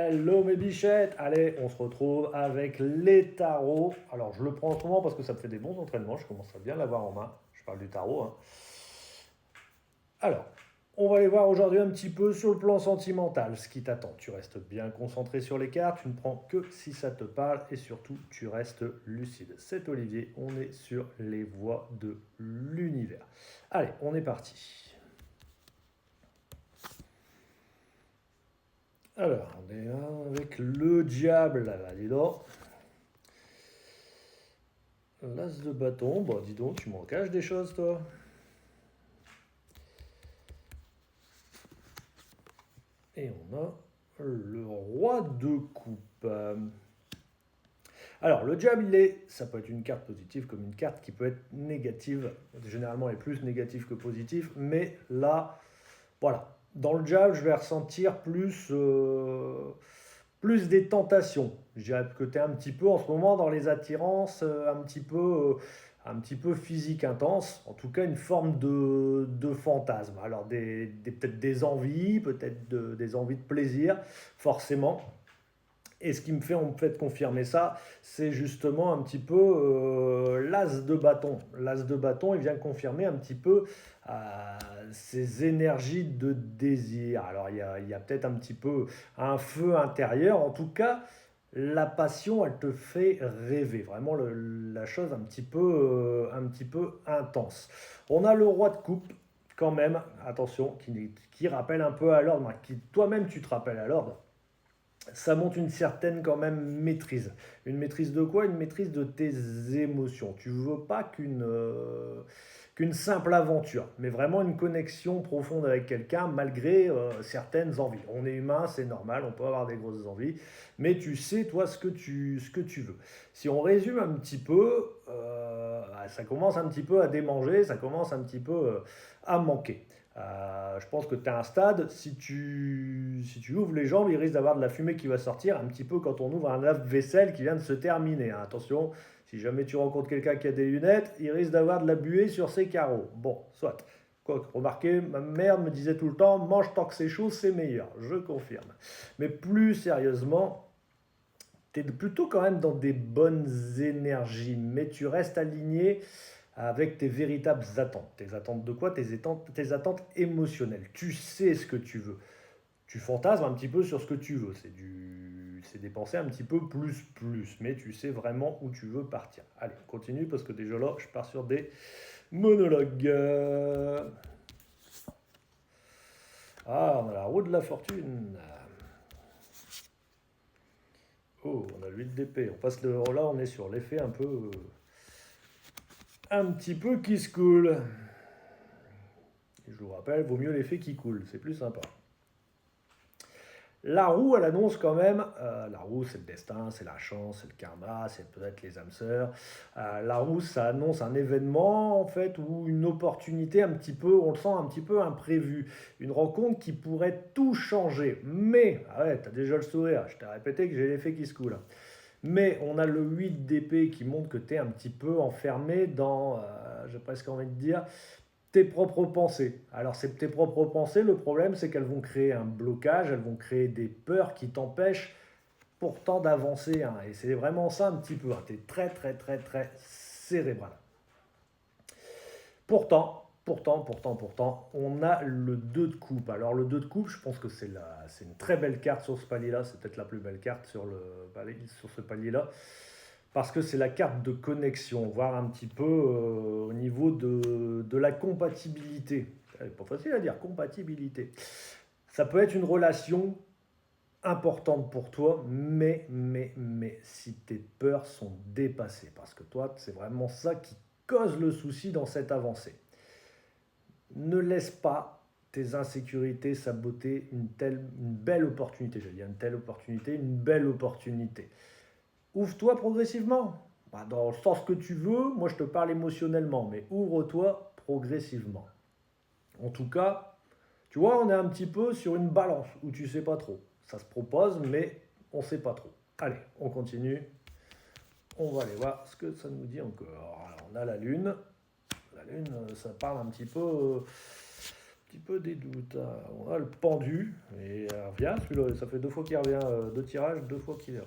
Hello mes bichettes. Allez, on se retrouve avec les tarots. Alors je le prends en ce moment parce que ça me fait des bons entraînements, je commence à bien l'avoir en main. Je parle du tarot, hein. Alors, on va aller voir aujourd'hui un petit peu sur le plan sentimental ce qui t'attend. Tu restes bien concentré sur les cartes, tu ne prends que si ça te parle et surtout tu restes lucide. C'est Olivier, on est sur les voies de l'univers. Allez, on est parti. Alors, on est là avec le diable, là, dis donc. L'as de bâton, bon, dis donc, tu m'en caches des choses, toi. Et on a le roi de coupe. Alors, le diable, ça peut être une carte positive comme une carte qui peut être négative. Généralement, elle est plus négative que positive, mais là, voilà. Dans le diable, je vais ressentir plus des tentations. Je dirais que tu es un petit peu en ce moment dans les attirances, un petit peu physique intense, en tout cas une forme de fantasme. Alors peut-être des envies, des envies de plaisir, forcément. Et ce qui me fait confirmer ça, c'est justement un petit peu l'as de bâton. L'as de bâton, il vient confirmer un petit peu ces énergies de désir. Alors il y a peut-être un petit peu un feu intérieur. En tout cas, la passion, elle te fait rêver. Vraiment la chose un petit peu intense. On a le roi de coupe quand même, attention, qui rappelle un peu à l'ordre, qui toi-même tu te rappelles à l'ordre. Ça montre une certaine quand même maîtrise. Une maîtrise de quoi? Une maîtrise de tes émotions. Tu ne veux pas qu'une simple aventure, mais vraiment une connexion profonde avec quelqu'un malgré certaines envies. On est humain, c'est normal, on peut avoir des grosses envies, mais tu sais toi ce que tu veux. Si on résume un petit peu, ça commence un petit peu à démanger, ça commence un petit peu à manquer. Je pense que tu as un stade, si tu ouvres les jambes, il risque d'avoir de la fumée qui va sortir, un petit peu quand on ouvre un lave-vaisselle qui vient de se terminer, hein. Attention, si jamais tu rencontres quelqu'un qui a des lunettes, il risque d'avoir de la buée sur ses carreaux. Bon, soit. Quoi, remarquez, ma mère me disait tout le temps, mange tant que c'est chaud, c'est meilleur. Je confirme. Mais plus sérieusement, tu es plutôt quand même dans des bonnes énergies, mais tu restes aligné avec tes véritables attentes. Tes attentes de quoi? Tes attentes émotionnelles. Tu sais ce que tu veux. Tu fantasmes un petit peu sur ce que tu veux. C'est des pensées un petit peu plus, mais tu sais vraiment où tu veux partir. Allez, on continue parce que déjà là, je pars sur des monologues. Ah, on a la roue de la fortune. Oh, on a l'huile d'épée. On passe là, on est sur l'effet un petit peu qui se coule. Et je vous rappelle, vaut mieux l'effet qui coule, c'est plus sympa. La roue, elle annonce quand même, la roue c'est le destin, c'est la chance, c'est le karma, c'est peut-être les âmes sœurs. La roue, ça annonce un événement en fait ou une opportunité un petit peu, on le sent un petit peu imprévu, une rencontre qui pourrait tout changer. Mais, ah ouais, t'as déjà le sourire, je t'ai répété que j'ai l'effet qui se coule. Mais on a le 8 d'épée qui montre que tu es un petit peu enfermé dans, j'ai presque envie de dire, tes propres pensées. Alors, c'est tes propres pensées, le problème, c'est qu'elles vont créer un blocage, elles vont créer des peurs qui t'empêchent pourtant d'avancer, hein. Et c'est vraiment ça un petit peu, hein. Tu es très cérébral. Pourtant, on a le 2 de coupe. Alors, le 2 de coupe, je pense que c'est une très belle carte sur ce palier-là. C'est peut-être la plus belle carte sur ce palier-là. Parce que c'est la carte de connexion, voir un petit peu au niveau de la compatibilité. C'est pas facile à dire, compatibilité. Ça peut être une relation importante pour toi, mais si tes peurs sont dépassées, parce que toi, c'est vraiment ça qui cause le souci dans cette avancée. Ne laisse pas tes insécurités saboter une belle opportunité. Je dis une belle opportunité. Ouvre-toi progressivement. Bah, dans le sens que tu veux, moi je te parle émotionnellement, mais ouvre-toi progressivement. En tout cas, tu vois, on est un petit peu sur une balance où tu sais pas trop. Ça se propose, mais on sait pas trop. Allez, on continue. On va aller voir ce que ça nous dit encore. Alors, on a la Lune. La Lune, ça parle un petit peu petit peu des doutes, hein. On a le pendu, et revient, celui-là, ça fait deux fois qu'il revient, deux tirages, deux fois qu'il revient.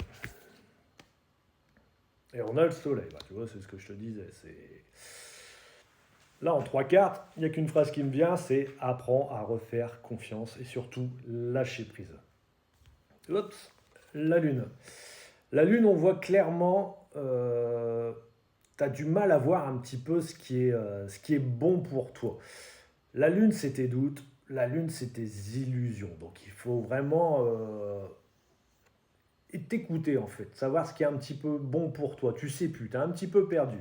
Et on a le soleil, bah, tu vois, c'est ce que je te disais. Là, en trois cartes, il n'y a qu'une phrase qui me vient, c'est apprends à refaire confiance et surtout lâcher prise. Oups, la lune. La lune, on voit clairement, tu as du mal à voir un petit peu ce qui est bon pour toi. La lune, c'est tes doutes, la lune, c'est tes illusions. Donc il faut vraiment t'écouter en fait, savoir ce qui est un petit peu bon pour toi. Tu sais plus, tu es un petit peu perdu.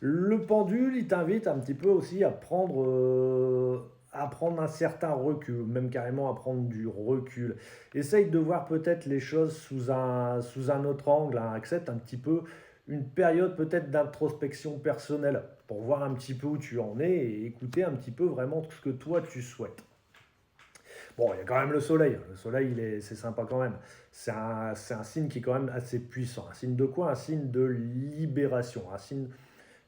Le pendule, il t'invite un petit peu aussi à prendre un certain recul, même carrément à prendre du recul. Essaye de voir peut-être les choses sous un autre angle, hein. Accepte un petit peu une période peut-être d'introspection personnelle pour voir un petit peu où tu en es et écouter un petit peu vraiment ce que toi tu souhaites. Bon, il y a quand même le soleil. Le soleil, c'est sympa quand même. C'est un signe qui est quand même assez puissant. Un signe de quoi? Un signe de libération. Un signe,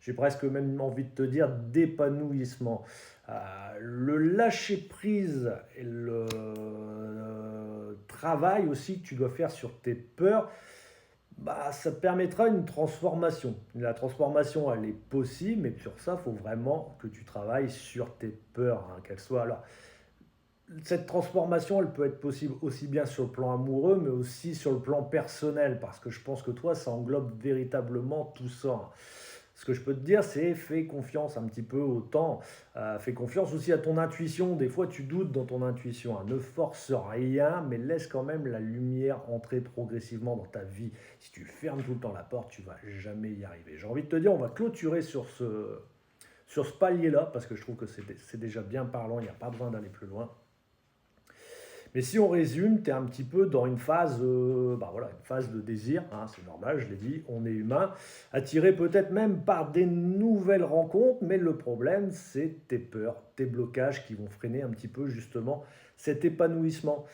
j'ai presque même envie de te dire, d'épanouissement. Le lâcher prise et le travail aussi que tu dois faire sur tes peurs, bah, ça te permettra une transformation. La transformation, elle est possible, mais sur ça, il faut vraiment que tu travailles sur tes peurs, hein, qu'elles soient alors cette transformation, elle peut être possible aussi bien sur le plan amoureux, mais aussi sur le plan personnel, parce que je pense que toi, ça englobe véritablement tout ça, hein. Ce que je peux te dire, c'est fais confiance un petit peu au temps, fais confiance aussi à ton intuition. Des fois, tu doutes dans ton intuition, hein. Ne force rien, mais laisse quand même la lumière entrer progressivement dans ta vie. Si tu fermes tout le temps la porte, tu vas jamais y arriver. J'ai envie de te dire, on va clôturer sur ce palier-là, parce que je trouve que c'est déjà bien parlant, il n'y a pas besoin d'aller plus loin. Mais si on résume, tu es un petit peu dans une phase, bah voilà, une phase de désir, hein, c'est normal, je l'ai dit, on est humain, attiré peut-être même par des nouvelles rencontres, mais le problème, c'est tes peurs, tes blocages qui vont freiner un petit peu justement cet épanouissement.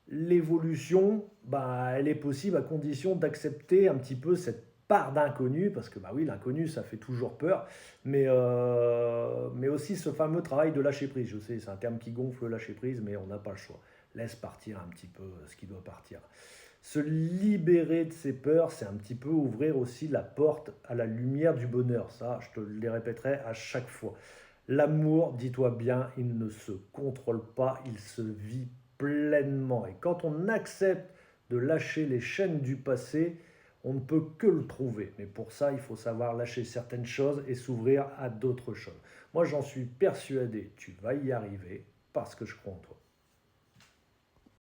L'évolution, bah, elle est possible à condition d'accepter un petit peu cette part d'inconnu, parce que bah oui, l'inconnu, ça fait toujours peur, mais aussi ce fameux travail de lâcher prise. Je sais, c'est un terme qui gonfle le lâcher prise, mais on n'a pas le choix. Laisse partir un petit peu ce qui doit partir. Se libérer de ses peurs, c'est un petit peu ouvrir aussi la porte à la lumière du bonheur. Ça, je te le répéterai à chaque fois. L'amour, dis-toi bien, il ne se contrôle pas, il se vit pleinement. Et quand on accepte de lâcher les chaînes du passé, on ne peut que le trouver. Mais pour ça, il faut savoir lâcher certaines choses et s'ouvrir à d'autres choses. Moi, j'en suis persuadé, tu vas y arriver parce que je crois en toi.